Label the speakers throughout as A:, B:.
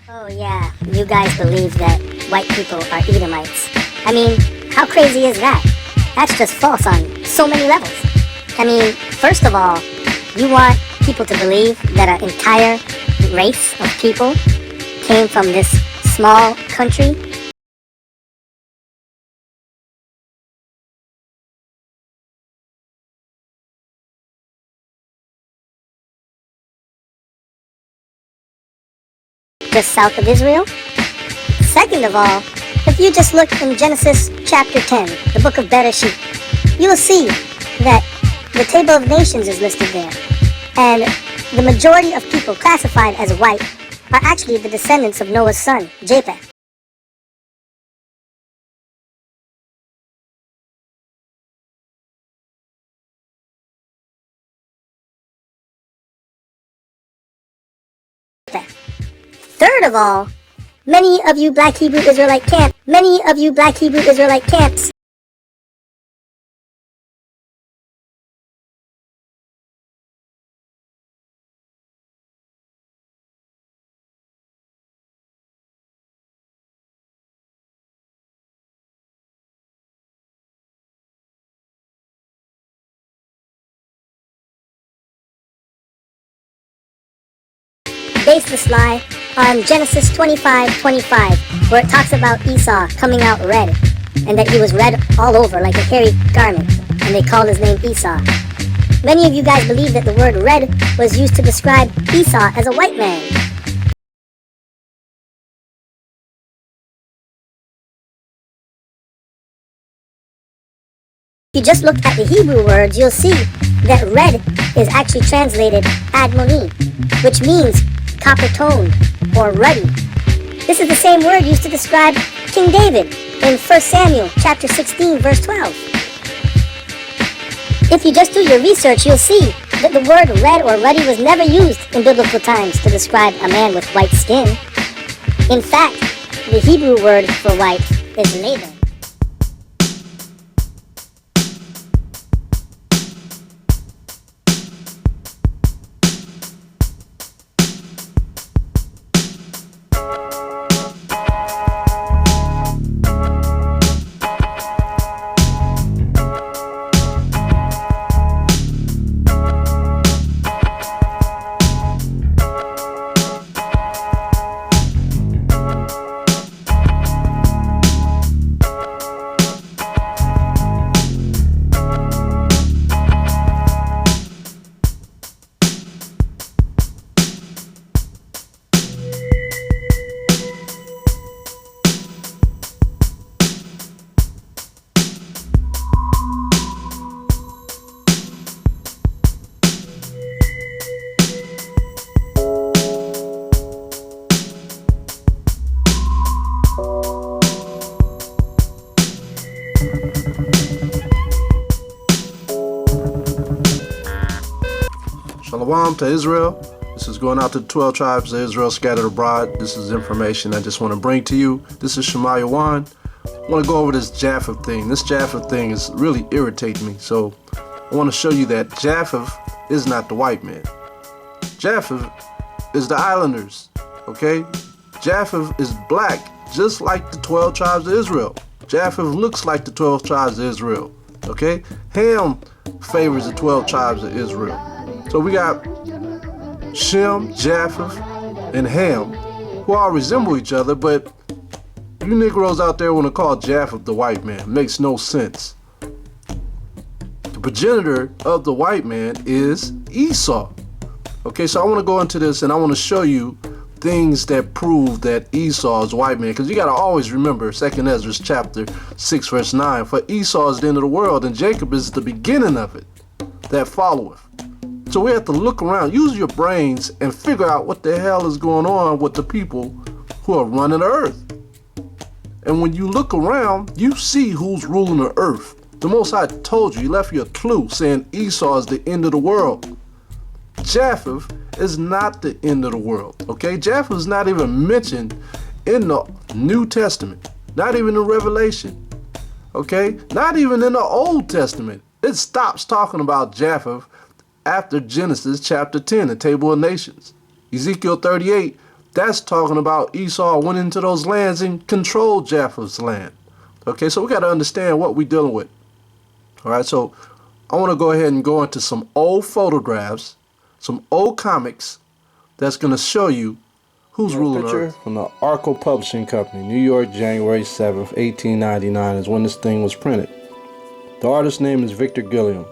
A: Oh yeah, you guys believe that white people are Edomites. I mean, how crazy is that? That's just false on so many levels. I mean, first of all, you want people to believe that an entire race of people came from this small country? Just south of Israel? Second of all, if you just look in Genesis chapter 10, the book of Bereshit, you will see that the table of nations is listed there. And the majority of people classified as white are actually the descendants of Noah's son, Japheth. Third of all, many of you black Hebrew Israelite camps base this lie on Genesis 25:25, where it talks about Esau coming out red, and that he was red all over like a hairy garment, and they called his name Esau. Many of you guys believe that the word red was used to describe Esau as a white man. If you just look at the Hebrew words, you'll see that red is actually translated admoni, which means copper-toned or ruddy. This is the same word used to describe King David in 1 Samuel chapter 16, verse 12. If you just do your research, you'll see that the word red or ruddy was never used in biblical times to describe a man with white skin. In fact, the Hebrew word for white is laven.
B: Shalom to Israel. This is going out to the 12 tribes of Israel scattered abroad. This is information I just want to bring to you. This is I.U.I.C. I want to go over this Japheth thing. This Japheth thing is really irritating me. So I want to show you that Japheth is not the white man. Japheth is the islanders. Okay? Japheth is black, just like the 12 tribes of Israel. Japheth looks like the 12 tribes of Israel. Okay? Ham favors the 12 tribes of Israel. So we got Shem, Japheth, and Ham, who all resemble each other, but you Negroes out there want to call Japheth the white man. Makes no sense. The progenitor of the white man is Esau. Okay, so I want to go into this and I want to show you things that prove that Esau is white man, because you got to always remember 2nd Ezra chapter 6 verse 9, for Esau is the end of the world and Jacob is the beginning of it that followeth. So we have to look around, use your brains, and figure out what the hell is going on with the people who are running the earth. And when you look around, you see who's ruling the earth. The Most High told you, he left you a clue saying Esau is the end of the world. Japheth is not the end of the world, okay? Japheth is not even mentioned in the New Testament, not even in Revelation, okay? Not even in the Old Testament. It stops talking about Japheth after Genesis chapter 10, the Table of Nations. Ezekiel 38 That's talking about Esau went into those lands and controlled Japheth's land. Okay, so we got to understand what we're dealing with. All right, so I want to go ahead and go into some old photographs, some old comics that's going to show you who's ruling Earth. From the Arkell Publishing Company, New York, January 7th, 1899 is when this thing was printed. The artist's name is Victor Gilliam.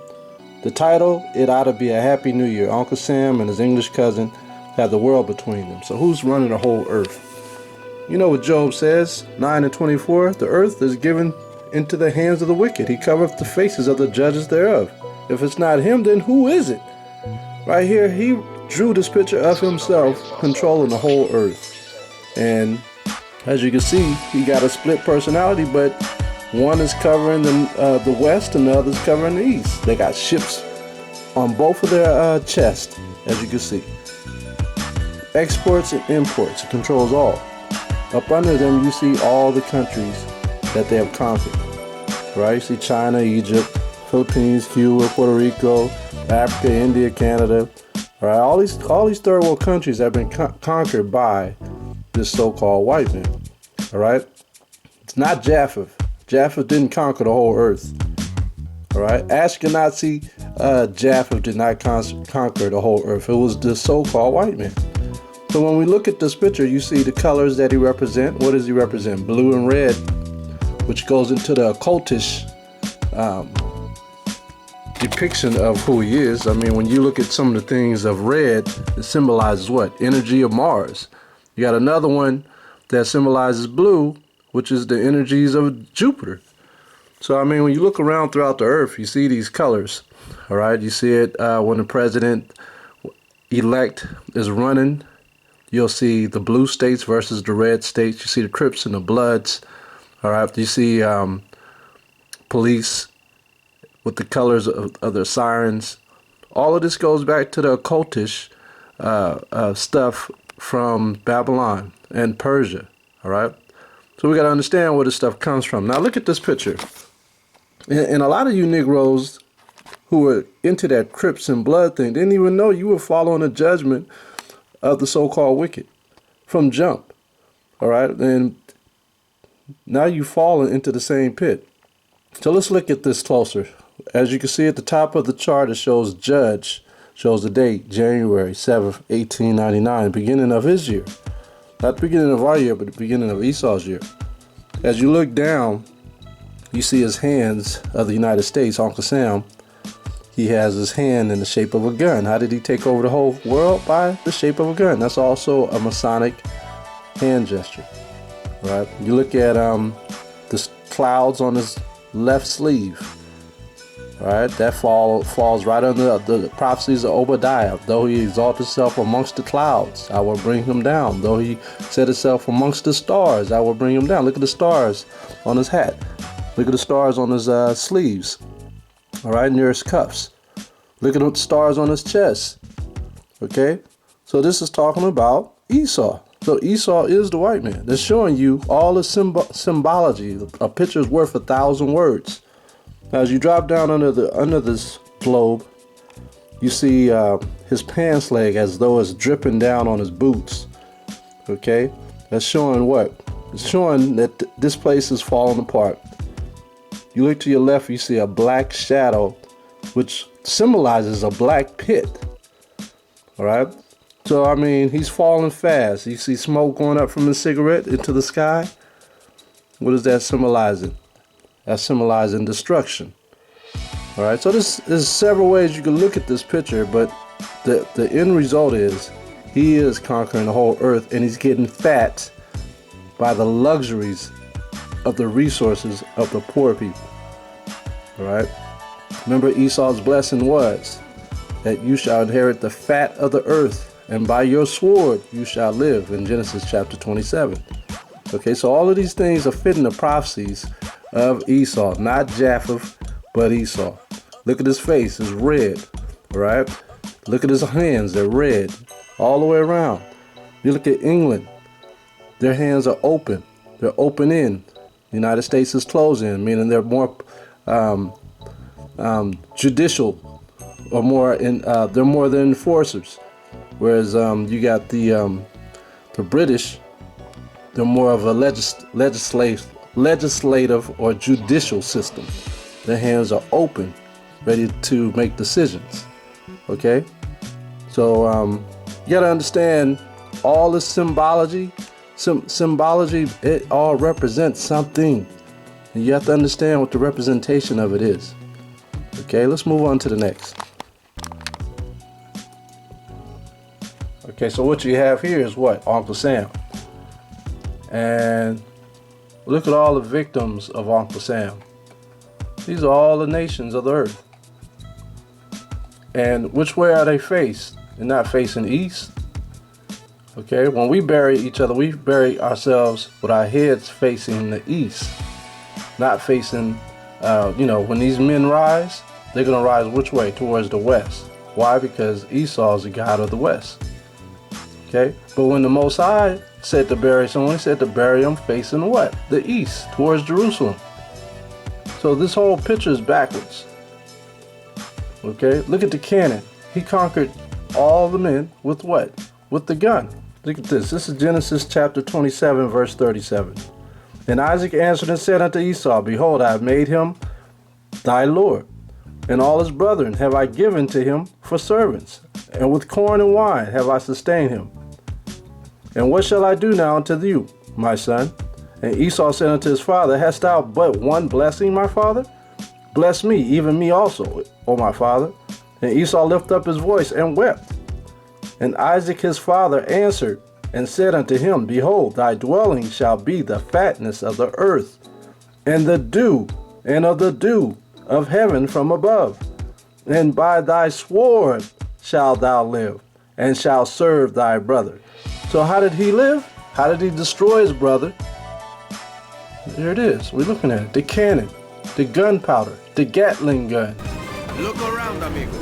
B: The title, It Ought to Be a Happy New Year. Uncle Sam and his English cousin have the world between them. So who's running the whole earth? You know what Job says, 9:24, the earth is given into the hands of the wicked. He covereth the faces of the judges thereof. If it's not him, then who is it? Right here, he drew this picture of himself controlling the whole earth. And as you can see, he got a split personality, but one is covering the west and the other is covering the east. They got ships on both of their chests, as you can see. Exports and imports, it controls all. Up under them, you see all the countries that they have conquered. Right? You see China, Egypt, Philippines, Cuba, Puerto Rico, Africa, India, Canada. Right? All these third world countries have been conquered by this so-called white man. All right? It's not Japheth. Japheth didn't conquer the whole earth. All right? Ahekanazi Jewish did not conquer the whole earth. It was the so-called white man. So when we look at this picture, you see the colors that he represents. What does he represent? Blue and red, which goes into the occultish depiction of who he is. I mean, when you look at some of the things of red, it symbolizes what? Energy of Mars. You got another one that symbolizes blue, which is the energies of Jupiter. So, I mean, when you look around throughout the earth, you see these colors. All right, you see it when the president-elect is running. You'll see the blue states versus the red states. You see the Crips and the Bloods. All right. You see police with the colors of their sirens. All of this goes back to the occultish stuff from Babylon and Persia. All right. So we got to understand where this stuff comes from. Now look at this picture. And a lot of you Negroes who were into that Crips and Blood thing didn't even know you were following a judgment of the so-called wicked from jump. All right. And now you've fallen into the same pit. So let's look at this closer. As you can see at the top of the chart, it shows Judge, shows the date, January 7th, 1899, beginning of his year. Not the beginning of our year, but the beginning of Esau's year. As you look down, you see his hands of the United States, Uncle Sam. He has his hand in the shape of a gun. How did he take over the whole world? By the shape of a gun. That's also a Masonic hand gesture. Right? You look at the clouds on his left sleeve. All right, that falls right under the prophecies of Obadiah. Though he exalt himself amongst the clouds, I will bring him down. Though he set himself amongst the stars, I will bring him down. Look at the stars on his hat. Look at the stars on his sleeves. All right, near his cuffs. Look at the stars on his chest. Okay, so this is talking about Esau. So Esau is the white man. They're showing you all the symbology. A picture is worth 1,000 words. Now, as you drop down under this globe, you see his pants leg as though it's dripping down on his boots. Okay, that's showing what? It's showing that this place is falling apart. You look to your left, you see a black shadow, which symbolizes a black pit. All right. So, I mean, he's falling fast. You see smoke going up from the cigarette into the sky. What is that symbolizing? That's symbolizing destruction. All right, so there's several ways you can look at this picture, but the end result is he is conquering the whole earth, and he's getting fat by the luxuries of the resources of the poor people. All right, remember Esau's blessing was that you shall inherit the fat of the earth, and by your sword you shall live, in Genesis chapter 27. Okay, so all of these things are fitting the prophecies of Esau, not Japheth, but Esau. Look at his face, it's red, right? Look at his hands, they're red, all the way around. You look at England, their hands are open, they're open in. The United States is closed in, meaning they're more judicial, or more in, they're more than enforcers. Whereas you got the The British, they're more of a legislative or judicial system. Their hands are open, ready to make decisions. Okay? So you gotta understand all the symbology. Symbology, it all represents something. And you have to understand what the representation of it is. Okay, let's move on to the next. Okay, so what you have here is what? Uncle Sam. And look at all the victims of Uncle Sam. These are all the nations of the earth. And which way are they faced? They're not facing east. Okay, when we bury each other, we bury ourselves with our heads facing the east, not facing, when these men rise, they're going to rise which way? Towards the west. Why? Because Esau is the god of the west. Okay, but when the Most High said to bury someone, he said to bury them facing what? The east, towards Jerusalem. So this whole picture is backwards. Okay, look at the cannon. He conquered all the men with what? With the gun. Look at this. This is Genesis chapter 27, verse 37. And Isaac answered and said unto Esau, Behold, I have made him thy Lord, and all his brethren have I given to him for servants, and with corn and wine have I sustained him. And what shall I do now unto you, my son? And Esau said unto his father, Hast thou but one blessing, my father? Bless me, even me also, O my father. And Esau lifted up his voice and wept. And Isaac his father answered and said unto him, Behold, thy dwelling shall be the fatness of the earth, and the dew, and of the dew of heaven from above. And by thy sword shalt thou live, and shalt serve thy brother. So how did he live? How did he destroy his brother? There it is. We're looking at it. The cannon, the gunpowder, the Gatling gun.
C: Look around, amigo.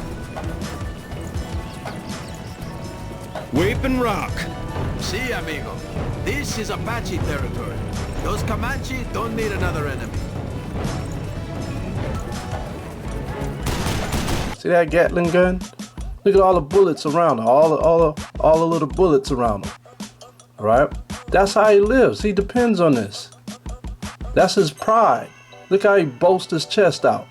C: Weep and rock. See, amigo. This is Apache territory. Those Comanche don't need another enemy.
B: See that Gatling gun? Look at all the bullets around him. All the little bullets around him. All right? That's how he lives. He depends on this. That's his pride. Look how he boasts his chest out.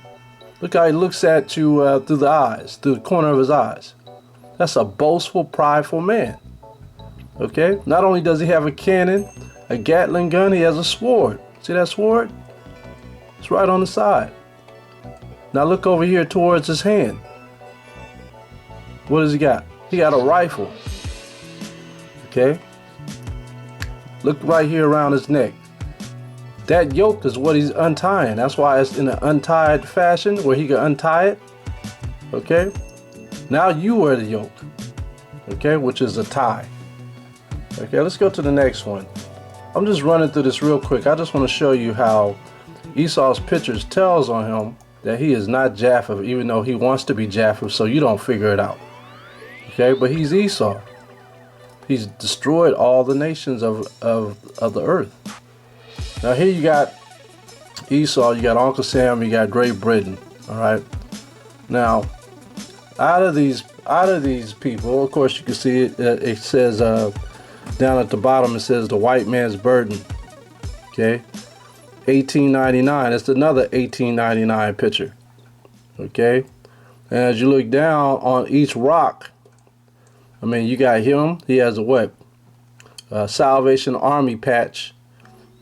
B: Look how he looks at you through the eyes, through the corner of his eyes. That's a boastful, prideful man. Okay? Not only does he have a cannon, a Gatling gun, he has a sword. See that sword? It's right on the side. Now look over here towards his hand. What does he got? He got a rifle. Okay? Look right here around his neck. That yoke is what he's untying. That's why it's in an untied fashion where he can untie it. Okay? Now you wear the yoke. Okay? Which is a tie. Okay, let's go to the next one. I'm just running through this real quick. I just want to show you how Esau's pictures tells on him that he is not Japheth, even though he wants to be Japheth, so you don't figure it out. Okay, but he's Esau. He's destroyed all the nations of the earth. Now here you got Esau, you got Uncle Sam, you got Great Britain. All right. Now, out of these people, of course, you can see it. It says down at the bottom. It says the white man's burden. Okay. 1899. It's another 1899 picture. Okay. And as you look down on each rock, I mean, you got him. He has a what? Salvation Army patch,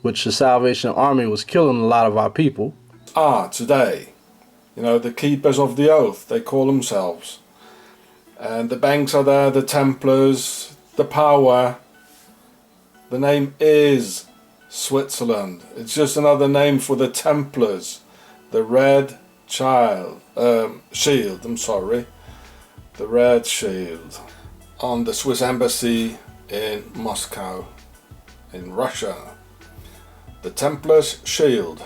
B: which the Salvation Army was killing a lot of our people.
D: Today, the keepers of the oath, they call themselves. And the banks are there, the Templars, the power. The name is Switzerland. It's just another name for the Templars. The Red Shield, the Red Shield. On the Swiss embassy in Moscow, in Russia. The Templars' shield.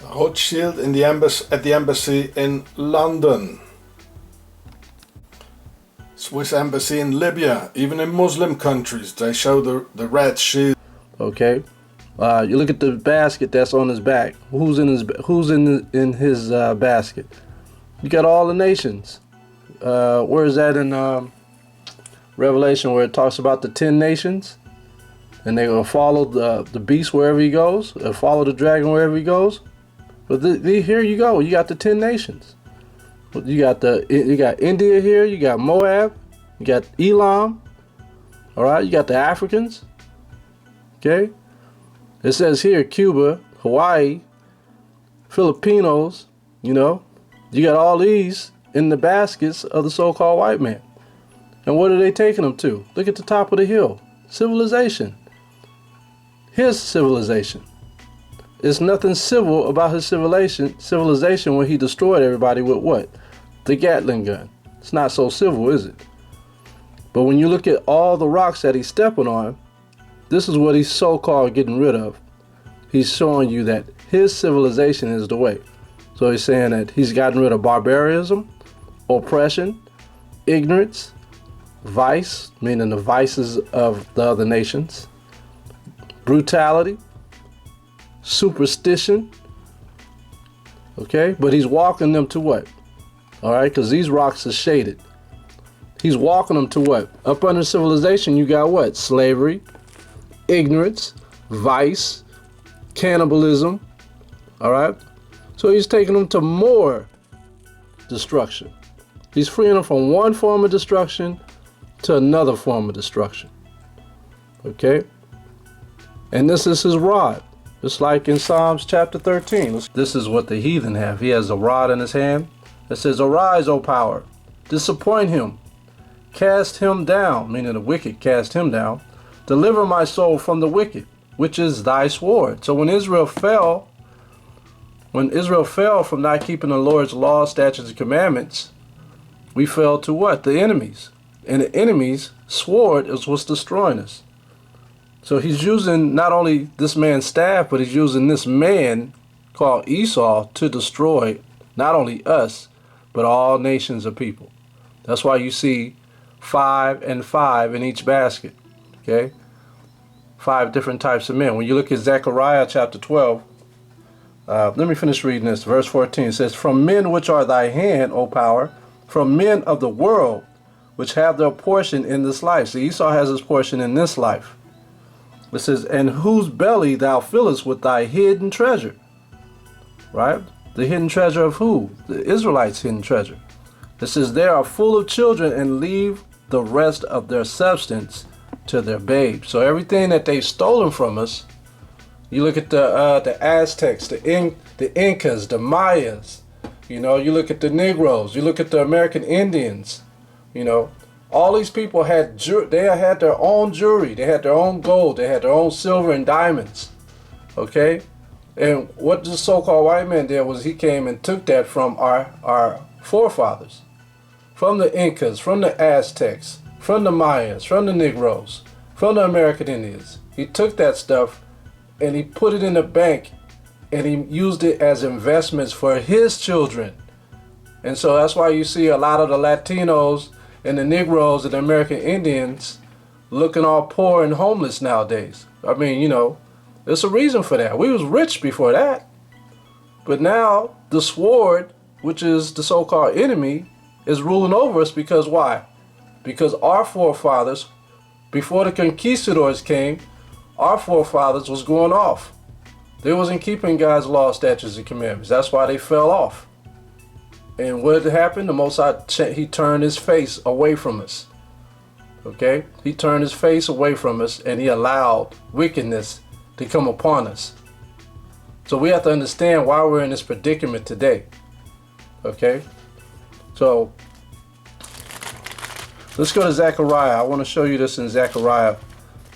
D: Rothschild in the at the embassy in London. Swiss embassy in Libya. Even in Muslim countries, they show the red shield.
B: Okay, you look at the basket that's on his back. Who's in his basket? You got all the nations. Where is that in Revelation where it talks about the 10 nations, and they're going to follow the beast wherever he goes, or follow the dragon wherever he goes. But here you go. You got the 10 nations. You got India here. You got Moab. You got Elam. All right. You got the Africans. Okay. It says here Cuba, Hawaii, Filipinos. You know, you got all these in the baskets of the so-called white man. And what are they taking them to? Look at the top of the hill. Civilization. His civilization. There's nothing civil about his civilization when he destroyed everybody with what? The Gatling gun. It's not so civil, is it? But when you look at all the rocks that he's stepping on, this is what he's so-called getting rid of. He's showing you that his civilization is the way. So he's saying that he's gotten rid of barbarism, oppression, ignorance, vice, meaning the vices of the other nations, brutality, superstition. Okay, but he's walking them to what? All right, because these rocks are shaded. He's walking them to what? Up under civilization, you got what? Slavery, ignorance, vice, cannibalism. All right, so he's taking them to more destruction. He's freeing them from one form of destruction to another form of destruction. Okay, and this is his rod. Just like in Psalms chapter 13. This is what the heathen have. He has a rod in his hand that says, "Arise, O power, disappoint him, cast him down," meaning the wicked, cast him down. "Deliver my soul from the wicked, which is thy sword." So when Israel fell from not keeping the Lord's laws, statutes, and commandments, we fell to what? The enemies. And the enemies' sword is what's destroying us. So he's using not only this man's staff, but he's using this man called Esau to destroy not only us, but all nations of people. That's why you see 5 and 5 in each basket. Okay? 5 different types of men. When you look at Zechariah chapter 12, let me finish reading this. Verse 14 says, "From men which are thy hand, O power, from men of the world, which have their portion in this life." So Esau has his portion in this life. It says, "And whose belly thou fillest with thy hidden treasure." Right? The hidden treasure of who? The Israelites' hidden treasure. It says, "They are full of children and leave the rest of their substance to their babes." So everything that they've stolen from us, you look at the Aztecs, the Incas, the Mayas, you know, you look at the Negroes, you look at the American Indians, you know, all these people had their own jewelry, they had their own gold, they had their own silver and diamonds. Okay? And what the so-called white man did was he came and took that from our forefathers, from the Incas, from the Aztecs, from the Mayas, from the Negroes, from the American Indians. He took that stuff and he put it in the bank and he used it as investments for his children. And so that's why you see a lot of the Latinos and the Negroes and the American Indians looking all poor and homeless nowadays. I mean, you know, there's a reason for that. We was rich before that. But now the sword, which is the so-called enemy, is ruling over us because why? Because our forefathers, before the conquistadors came, our forefathers was going off. They wasn't keeping God's law, statutes, and commandments. That's why they fell off. And what happened? The Most High, he turned his face away from us. Okay? He turned his face away from us and he allowed wickedness to come upon us. So we have to understand why we're in this predicament today. Okay? So let's go to Zechariah. I want to show you this in Zechariah,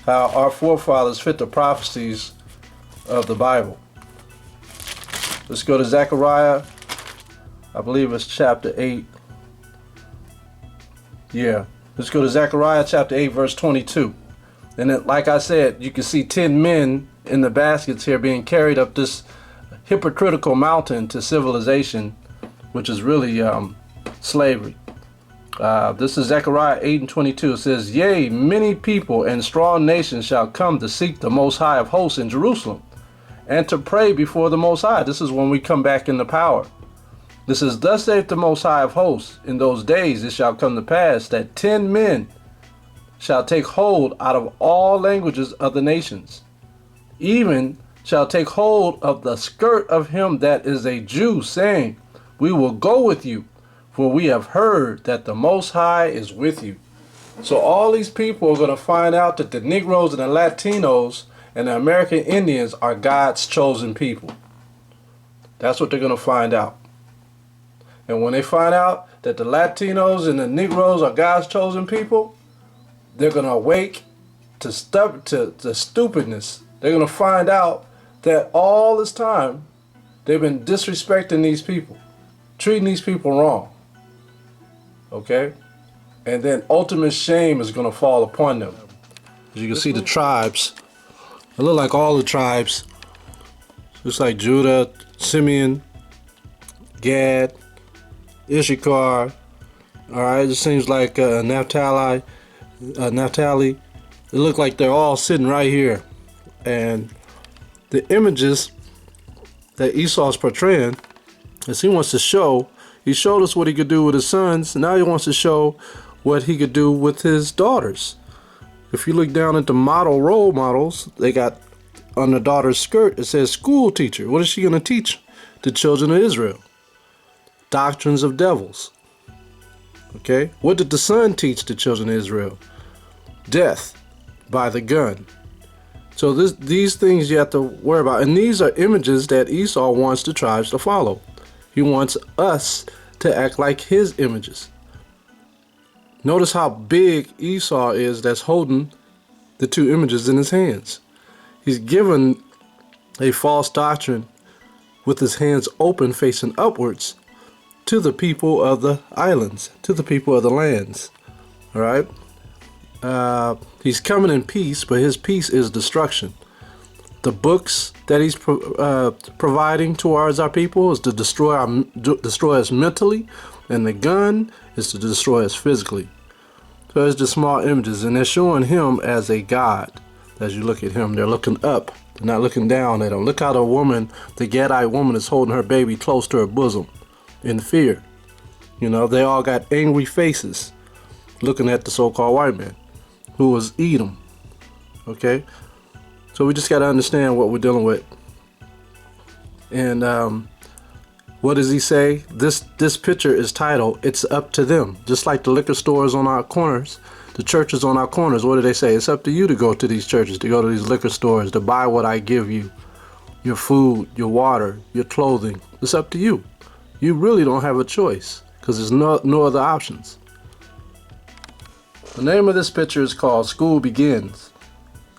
B: how our forefathers fit the prophecies of the Bible. Let's go to Zechariah. I believe it's chapter 8. Yeah. Let's go to Zechariah chapter 8, verse 22. And then, like I said, you can see 10 men in the baskets here being carried up this hypocritical mountain to civilization, which is really slavery. This is Zechariah 8 and 22. It says, "Yea, many people and strong nations shall come to seek the Most High of hosts in Jerusalem, and to pray before the Most High." This is when we come back into power. This is, "Thus saith the Most High of hosts, in those days it shall come to pass that 10 men shall take hold out of all languages of the nations, even shall take hold of the skirt of him that is a Jew, saying, we will go with you, for we have heard that the Most High is with you. So all these people are going to find out that the Negroes and the Latinos and the American Indians are God's chosen people. That's what they're going to find out. And when they find out that the Latinos and the Negroes are God's chosen people, they're going to awake to stupidness. They're going to find out that all this time they've been disrespecting these people, treating these people wrong. Okay? And then ultimate shame is going to fall upon them. As you can see, the tribes, they look like all the tribes. Looks like Judah, Simeon, Gad, Issachar. Alright, it seems like Naphtali. It look like they're all sitting right here. And the images that Esau's portraying, as he wants to show, he showed us what he could do with his sons, and now he wants to show what he could do with his daughters. If you look down at the model role models, they got on the daughter's skirt, it says school teacher. What is she going to teach the children of Israel? Doctrines of devils. Okay? What did the son teach the children of Israel? Death by the gun. So these things you have to worry about. And these are images that Esau wants the tribes to follow. He wants us to act like his images. Notice how big Esau is that's holding the two images in his hands. He's given a false doctrine with his hands open facing upwards to the people of the islands, to the people of the lands. All right? He's coming in peace, but his peace is destruction. The books that he's providing towards our people is to destroy us mentally, and the gun is to destroy us physically. So it's just small images, and they're showing him as a god. As you look at him, they're looking up. They're not looking down at him. Look how the Gadite woman is holding her baby close to her bosom in fear. You know, they all got angry faces looking at the so-called white man, who was Edom. Okay? So we just got to understand what we're dealing with. And what does he say? This picture is titled, It's Up to Them. Just like the liquor stores on our corners, the churches on our corners, what do they say? It's up to you to go to these churches, to go to these liquor stores, to buy what I give you. Your food, your water, your clothing. It's up to you. You really don't have a choice because there's no other options. The name of this picture is called School Begins.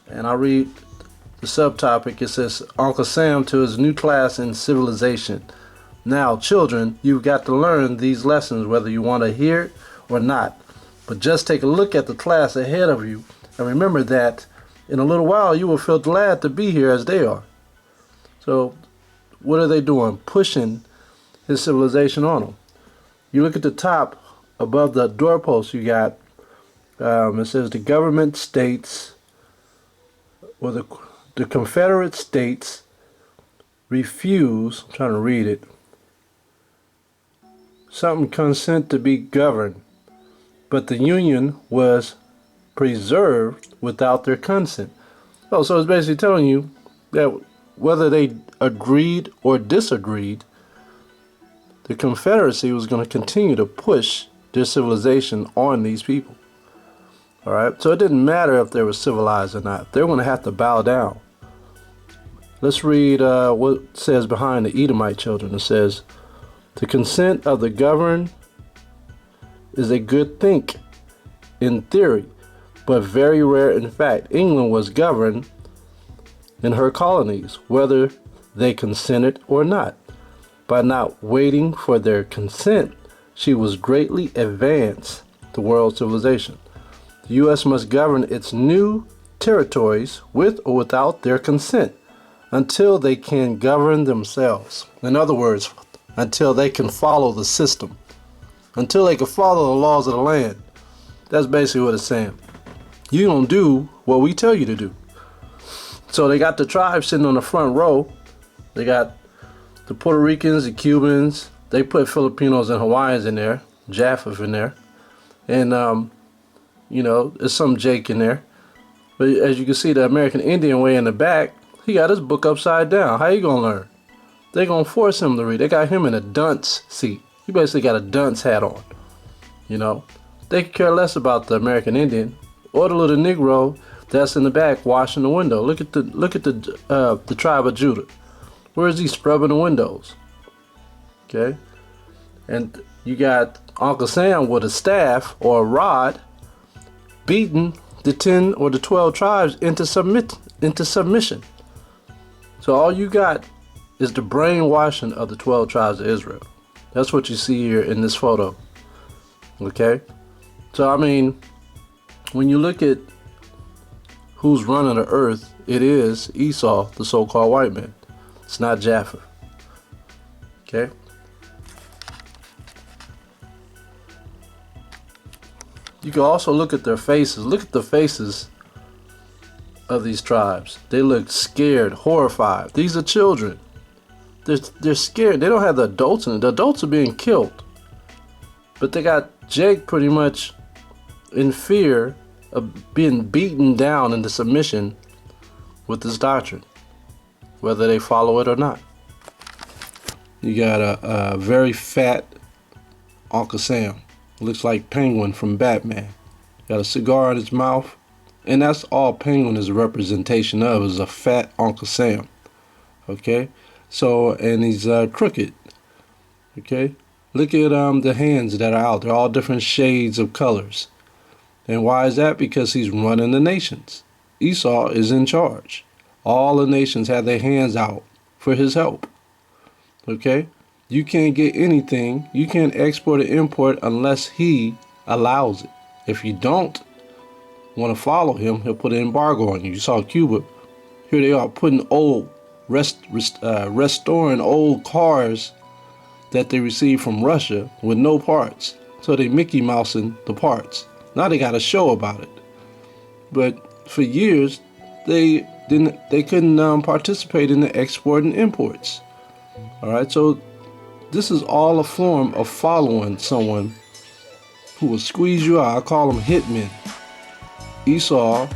B: And I read the subtopic. It says, Uncle Sam to his new class in civilization. Now, children, you've got to learn these lessons whether you want to hear it or not. But just take a look at the class ahead of you and remember that in a little while you will feel glad to be here as they are. So, what are they doing? Pushing his civilization on them. You look at the top above the doorpost, you got it says the government states, or the Confederate States refuse, I'm trying to read it, something consent to be governed, but the Union was preserved without their consent. Oh, so it's basically telling you that whether they agreed or disagreed, the Confederacy was going to continue to push their civilization on these people. All right, so it didn't matter if they were civilized or not. They're going to have to bow down. Let's read what it says behind the Edomite children. It says, the consent of the governed is a good thing in theory, but very rare in fact. England was governed in her colonies, whether they consented or not. By not waiting for their consent, she was greatly advanced to world civilization. The U.S. must govern its new territories with or without their consent until they can govern themselves. In other words, until they can follow the system, until they can follow the laws of the land. That's basically what it's saying. You don't do what we tell you to do. So they got the tribes sitting on the front row. They got the Puerto Ricans, the Cubans. They put Filipinos and Hawaiians in there, Japheth in there. And there's some Jake in there. But as you can see, the American Indian way in the back, he got his book upside down. How you gonna learn? They're gonna force him to read. They got him in a dunce seat. He basically got a dunce hat on. They could care less about the American Indian or the little Negro that's in the back washing the window. Look at the tribe of Judah. Where is he scrubbing the windows? Okay, and you got Uncle Sam with a staff or a rod beating the 10 or the 12 tribes into submission. So all you got is the brainwashing of the 12 tribes of Israel. That's what you see here in this photo. Okay? So, I mean, when you look at who's running the earth, it is Esau, the so-called white man. It's not Japheth. Okay? You can also look at their faces. Look at the faces of these tribes. They look scared, horrified. These are children. They're scared. They don't have the adults in it. The adults are being killed. But they got Jake pretty much in fear of being beaten down into submission with this doctrine, whether they follow it or not. You got a very fat Uncle Sam. Looks like Penguin from Batman. Got a cigar in his mouth. And that's all Penguin is a representation of, is a fat Uncle Sam. Okay? So, and he's crooked. Okay? Look at the hands that are out. They're all different shades of colors. And why is that? Because he's running the nations. Esau is in charge. All the nations have their hands out for his help. Okay? You can't get anything. You can't export or import unless he allows it. If you don't want to follow him, he'll put an embargo on you. You saw Cuba. Here they are putting restoring old cars that they received from Russia with no parts. So they Mickey Mousing the parts. Now they got a show about it. But for years, they couldn't participate in the export and imports. All right, so this is all a form of following someone who will squeeze you out. I call them hitmen. Esau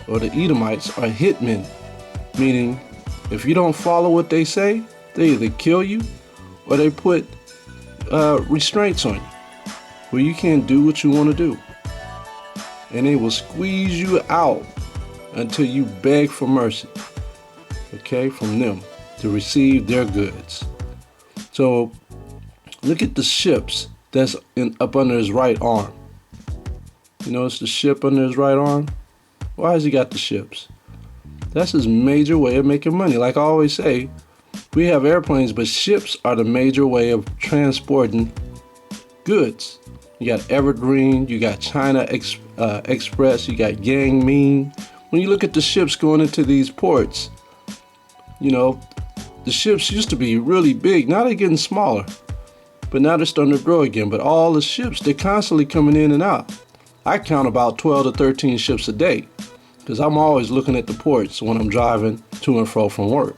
B: or the Edomites are hitmen, meaning if you don't follow what they say, they either kill you or they put restraints on you where you can't do what you want to do. And they will squeeze you out until you beg for mercy, okay, from them to receive their goods. So look at the ships that's up under his right arm. You notice the ship under his right arm? Why has he got the ships? That's his major way of making money. Like I always say, we have airplanes, but ships are the major way of transporting goods. You got Evergreen, you got China Express, you got Yang Ming. When you look at the ships going into these ports, the ships used to be really big. Now they're getting smaller, but now they're starting to grow again. But all the ships, they're constantly coming in and out. I count about 12 to 13 ships a day because I'm always looking at the ports when I'm driving to and fro from work.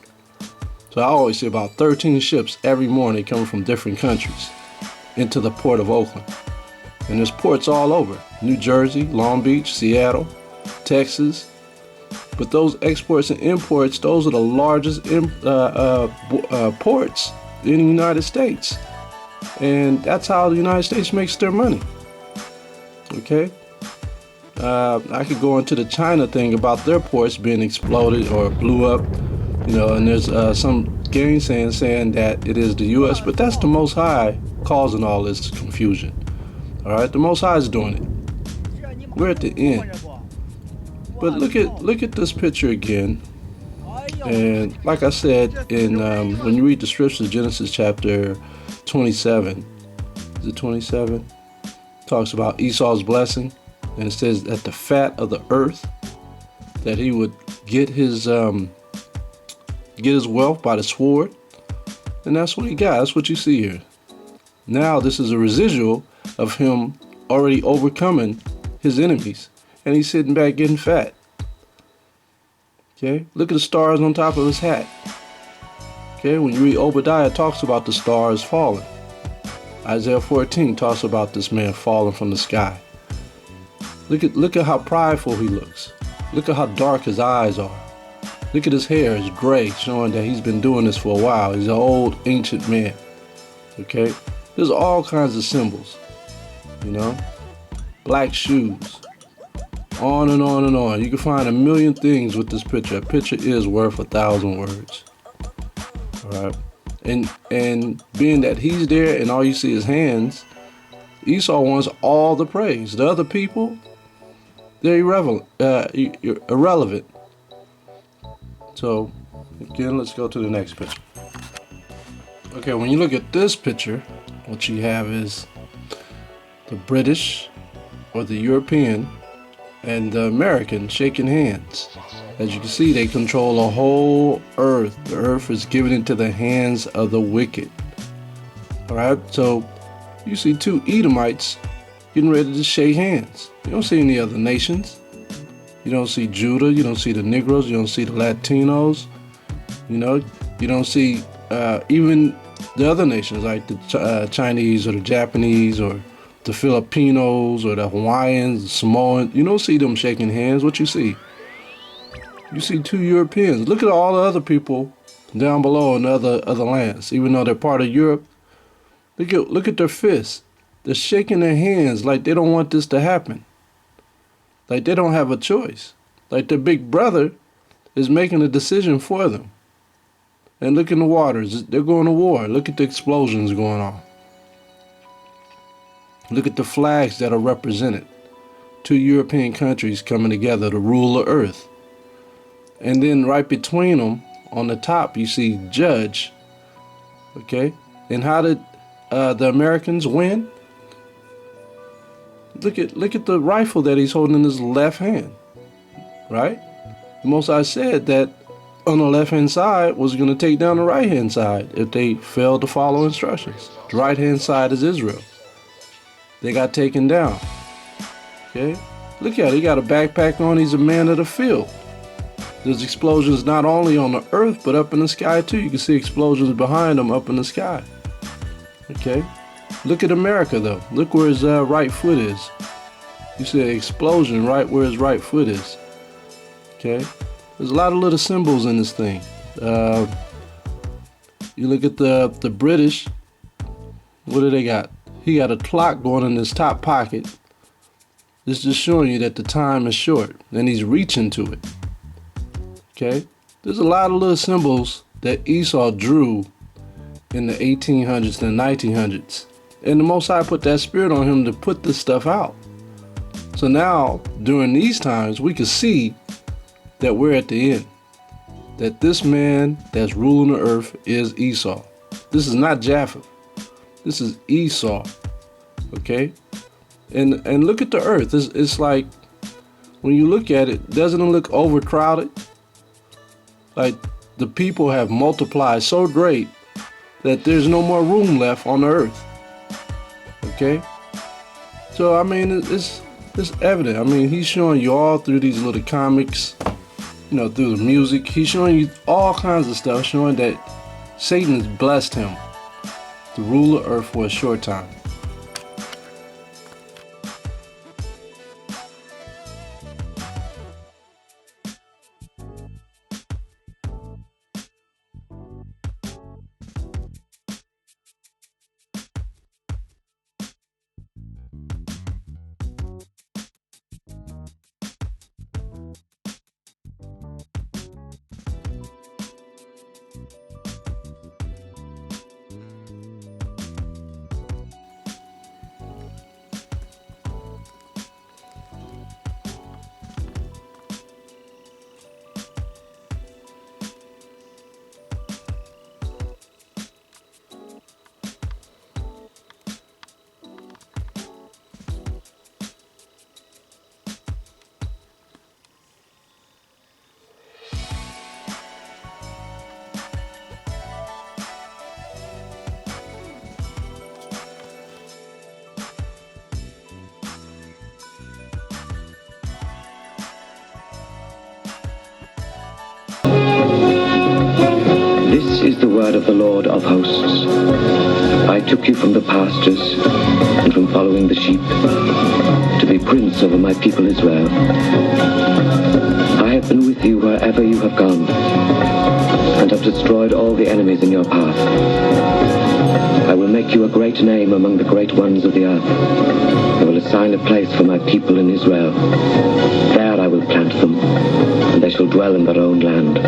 B: So I always see about 13 ships every morning coming from different countries into the port of Oakland. And there's ports all over. New Jersey, Long Beach, Seattle, Texas. But those exports and imports, those are the largest ports in the United States. And that's how the United States makes their money. Okay? I could go into the China thing about their ports being exploded or blew up. And there's some gainsaying saying that it is the U.S., but that's the Most High causing all this confusion. All right, the Most High is doing it. We're at the end. But look at this picture again. And like I said, when you read the scriptures, Genesis chapter 27, is it 27? Talks about Esau's blessing, and it says that the fat of the earth, that he would get his wealth by the sword, and that's what he got. That's what you see here. Now this is a residual of him already overcoming his enemies, and he's sitting back getting fat. Okay, look at the stars on top of his hat. Okay, when you read Obadiah, it talks about the stars falling. Isaiah 14 talks about this man falling from the sky. Look at how prideful he looks. Look at how dark his eyes are. Look at his hair, it's gray, showing that he's been doing this for a while. He's an old, ancient man. Okay? There's all kinds of symbols. You know? Black shoes. On and on and on. You can find a million things with this picture. A picture is worth 1,000 words. Alright? And being that he's there and all you see is hands, Esau wants all the praise. The other people, they're irrelevant. So, again, let's go to the next picture. Okay, when you look at this picture, what you have is the British or the European and the American shaking hands. As you can see, they control the whole earth. The earth is given into the hands of the wicked. Alright, so you see two Edomites getting ready to shake hands. You don't see any other nations. You don't see Judah, you don't see the Negroes, you don't see the Latinos, you know, you don't see even the other nations like the Chinese or the Japanese or the Filipinos or the Hawaiians, the Samoans. You don't see them shaking hands. What you see? You see two Europeans. Look at all the other people down below in the other lands, even though they're part of Europe. Look at their fists. They're shaking their hands like they don't want this to happen. Like they don't have a choice. Like their big brother is making a decision for them. And look in the waters. They're going to war. Look at the explosions going on. Look at the flags that are represented. Two European countries coming together to rule the earth. And then right between them, on the top, you see judge. Okay? And how did the Americans win? Look at the rifle that he's holding in his left hand, right? The Most High said that on the left-hand side was going to take down the right-hand side if they failed to follow instructions. The right-hand side is Israel. They got taken down. Okay? Look at it. He got a backpack on. He's a man of the field. There's explosions not only on the earth, but up in the sky too. You can see explosions behind him up in the sky. Okay? Look at America though. Look where his right foot is. You see an explosion right where his right foot is. Okay? There's a lot of little symbols in this thing. You look at the British. What do they got? He got a clock going in his top pocket. This is just showing you that the time is short. And he's reaching to it. Okay? There's a lot of little symbols that Esau drew in the 1800s and 1900s. And the Most High put that spirit on him to put this stuff out. So now, during these times, we can see that we're at the end. That this man that's ruling the earth is Esau. This is not Japheth. This is Esau. Okay? And look at the earth. It's like, when you look at it, doesn't it look overcrowded? Like the people have multiplied so great that there's no more room left on the earth. Okay? So, I mean, it's evident. I mean, he's showing you all through these little comics, you know, through the music. He's showing you all kinds of stuff, showing that Satan has blessed him to rule the earth for a short time.
E: This is the word of the Lord of hosts. I took you from the pastures and from following the sheep to to be prince over my people Israel. I have been with you wherever you have gone, and have destroyed all the enemies in your path. I will make you a great name among the great ones of the earth. I will assign a place for my people in Israel. There I will plant them, and they shall dwell in their own land.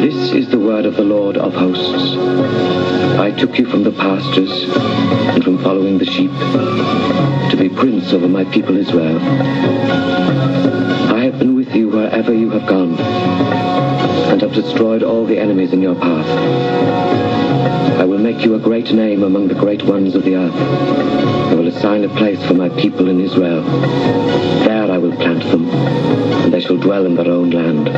E: This is the word of the Lord of hosts. I took you from the pastures and from following the sheep to be prince over my people Israel. I have been with you wherever you have gone, and have destroyed all the enemies in your path. I will make you a great name among the great ones of the earth. I will assign a place for my people in Israel. There I will plant them, and they shall dwell in their own land.